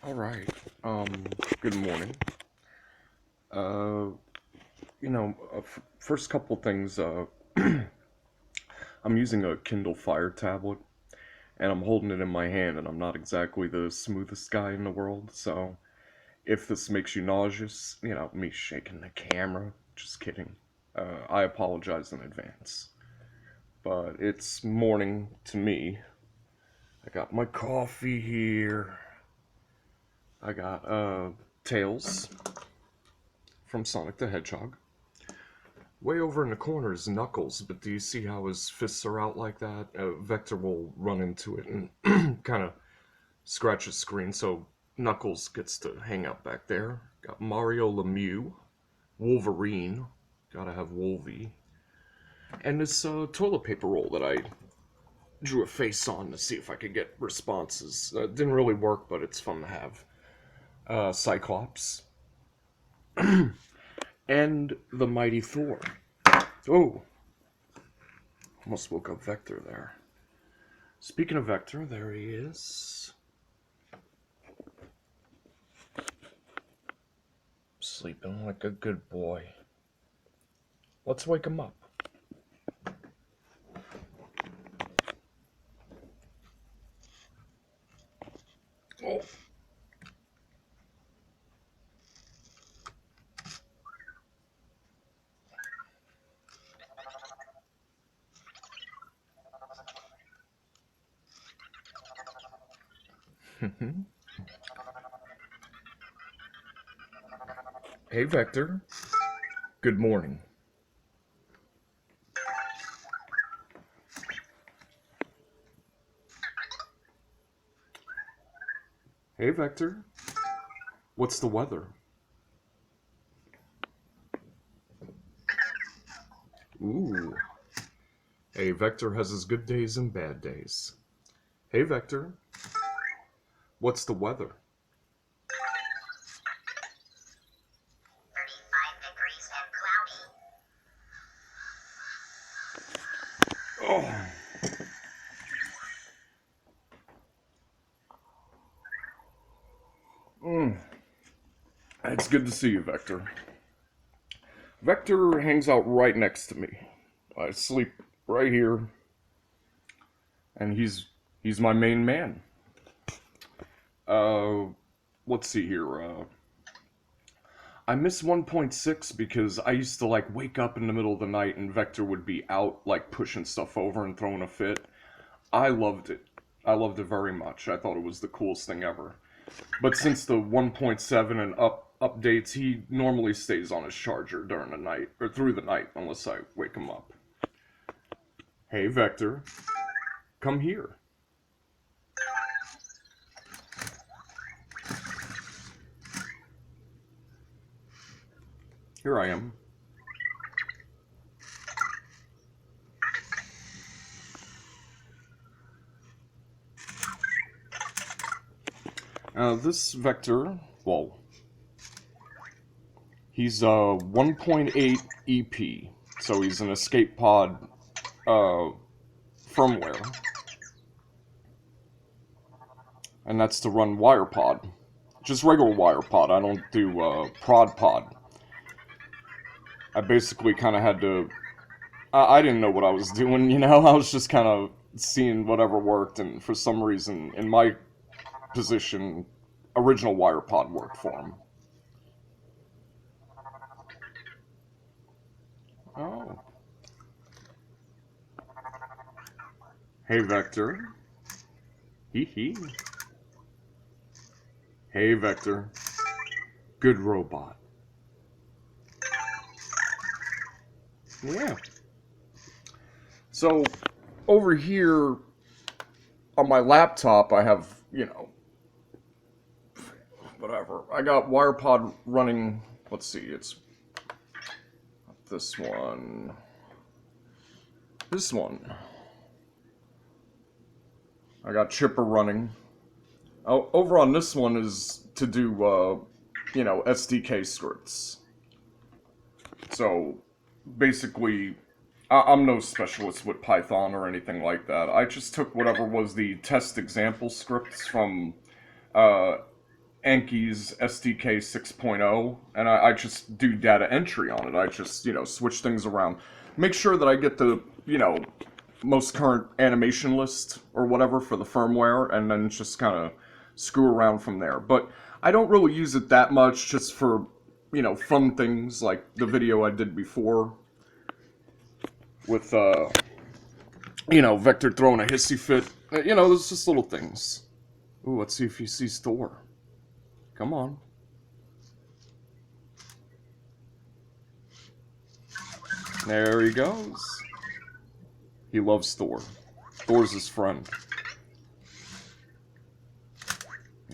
All right. Good morning. Uh, first couple things. I'm using a Kindle Fire tablet, and I'm holding it in my hand, and I'm not exactly the smoothest guy in the world. So, if this makes you nauseous, me shaking the camera. Just kidding. I apologize in advance. But it's morning to me. I got my coffee here. I got Tails from Sonic the Hedgehog. Way over in the corner is Knuckles, but do you see how his fists are out like that? Vector will run into it and kind of scratch his screen, so Knuckles gets to hang out back there. Got Mario Lemieux, Wolverine, gotta have Wolvie, and this toilet paper roll that I drew a face on to see if I could get responses. Didn't really work, but it's fun to have. Cyclops, and the mighty Thor. Oh, almost woke up Vector there. Speaking of Vector, there he is. Sleeping like a good boy. Let's wake him up. Oh. Hey, Vector. Good morning. Hey, Vector. What's the weather? Ooh. Hey, Vector has his good days and bad days. Hey, Vector. What's the weather? 35 degrees and cloudy. Oh. It's good to see you, Vector. Vector hangs out right next to me. I sleep right here, and he's my main man. Uh, let's see here. I miss 1.6 because I used to like wake up in the middle of the night and Vector would be out like pushing stuff over and throwing a fit. I loved it. I loved it very much. I thought it was the coolest thing ever. But since the 1.7 and up updates, he normally stays on his charger during the night or through the night unless I wake him up. Hey Vector, come here. Here I am. This Vector, well, he's 1.8 EP, so he's an escape pod uh, firmware, and that's to run WirePod. Just regular WirePod. I don't do prod pod. I basically kind of had to. I didn't know what I was doing, I was just kind of seeing whatever worked, and for some reason, in my position, original WirePod worked for him. Oh. Hey, Vector. Hee hee. Hey, Vector. Good robot. Yeah. So, over here on my laptop, I have, whatever. I got WirePod running. Let's see, it's this one. This one. I got Chipper running. Oh, over on this one is to do, SDK scripts. So, basically, I'm no specialist with Python or anything like that. I just took whatever was the test example scripts from uh, Anki's SDK 6.0, and I just do data entry on it. I just, switch things around. Make sure that I get the, most current animation list or whatever for the firmware, and then just kind of screw around from there. But I don't really use it that much, just for, fun things like the video I did before with, Vector throwing a hissy fit. There's just little things. Ooh, let's see if he sees Thor. Come on. There he goes. He loves Thor. Thor's his friend.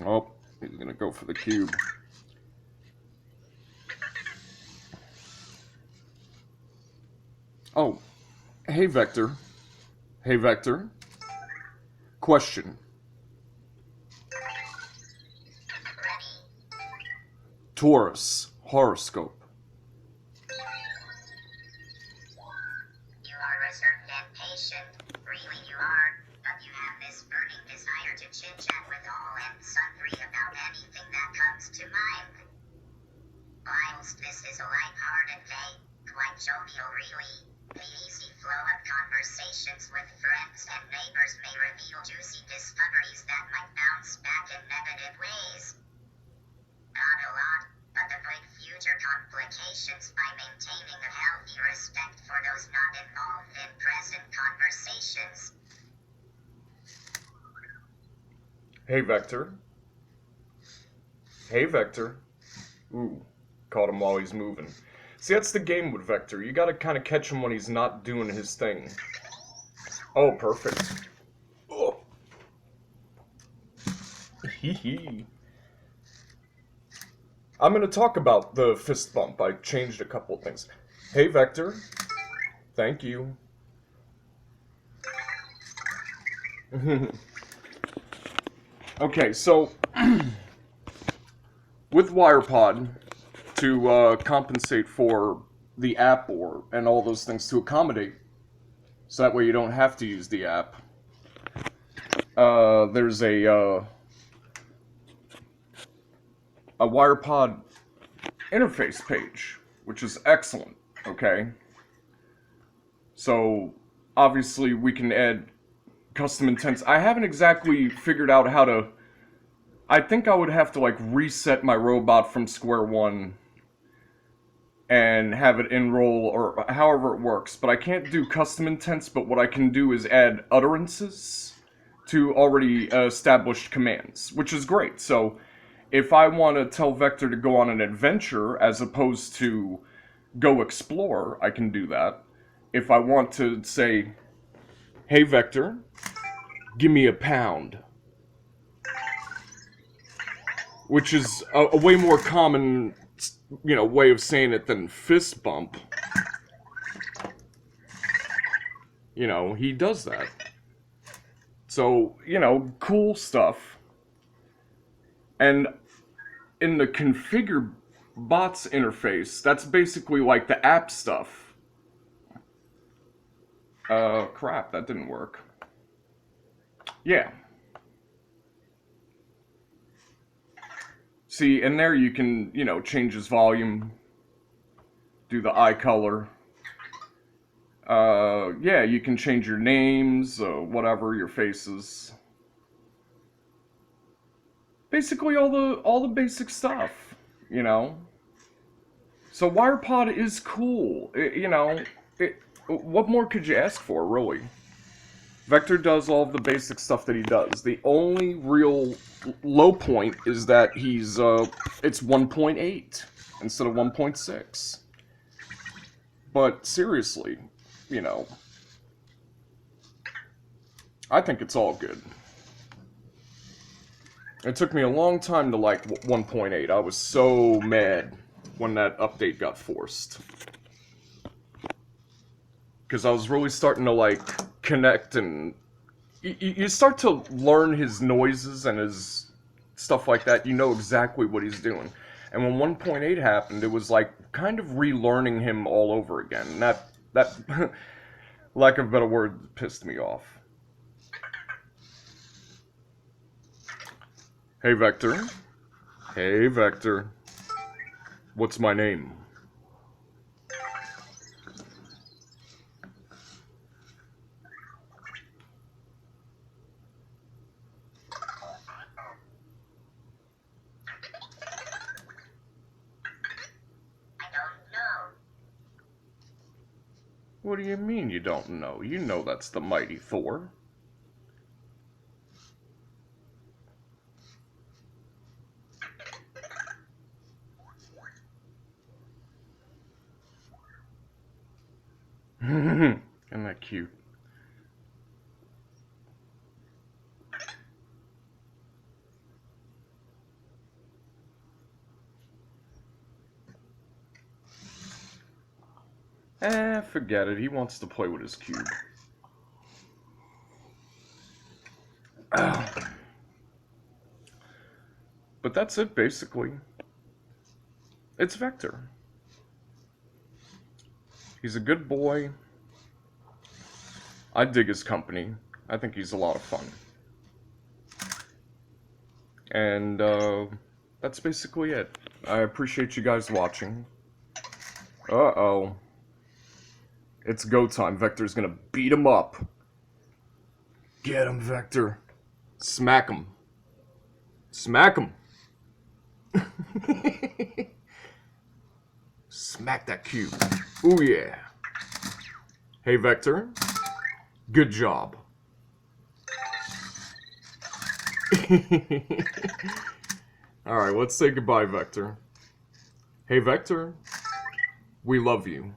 Oh, he's gonna go for the cube. Oh, hey Vector. Hey Vector. Question. Taurus horoscope. You are reserved and patient, really you are, but you have this burning desire to chit-chat with all and sundry about anything that comes to mind. Whilst this is a light-hearted day, quite jovial really, the easy flow of conversations with friends and neighbors may reveal juicy discoveries that might bounce back in negative ways. Not a lot, but avoid future complications by maintaining a healthy respect for those not involved in present conversations. Hey Vector. Hey Vector. Ooh, caught him while he's moving. See, that's the game with Vector. You gotta kind of catch him when he's not doing his thing. Oh, perfect. Oh. Hee hee. I'm going to talk about the fist bump. I changed a couple things. Hey, Vector. Thank you. Okay, so with WirePod, to compensate for the app and all those things to accommodate, so that way you don't have to use the app, there's a WirePod interface page, which is excellent, okay? So, obviously we can add custom intents. I haven't exactly figured out how to... I think I would have to, like, reset my robot from square one and have it enroll, or however it works. But I can't do custom intents, but what I can do is add utterances to already established commands, which is great. So, if I want to tell Vector to go on an adventure as opposed to go explore, I can do that. If I want to say, hey Vector, give me a pound. Which is a way more common, way of saying it than fist bump. He does that. So, cool stuff. And in the configure bots interface, that's basically like the app stuff. Crap, that didn't work. Yeah. See, in there you can, change his volume, do the eye color. Yeah, you can change your names, whatever, your faces. Basically all the basic stuff, So WirePod is cool, what more could you ask for, really? Vector does all of the basic stuff that he does. The only real low point is that it's 1.8 instead of 1.6. But seriously, I think it's all good. It took me a long time to like 1.8. I was so mad when that update got forced. Because I was really starting to like connect, and you start to learn his noises and his stuff like that. You know exactly what he's doing. And when 1.8 happened, it was like kind of relearning him all over again. And that lack of a better word, pissed me off. Hey, Vector. Hey, Vector. What's my name? I don't know. What do you mean you don't know? You know that's the Mighty Thor. Isn't that cute? Forget it. He wants to play with his cube. But that's it, basically. It's Vector. He's a good boy. I dig his company. I think he's a lot of fun. And, that's basically it. I appreciate you guys watching. Uh-oh. It's go time. Vector's gonna beat him up. Get him, Vector. Smack him. Smack him. Smack that cube. Ooh, yeah. Hey, Vector. Good job. Alright, let's say goodbye, Vector. Hey, Vector. We love you.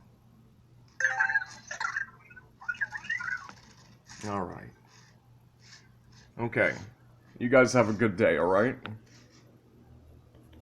Alright. Okay. You guys have a good day, alright?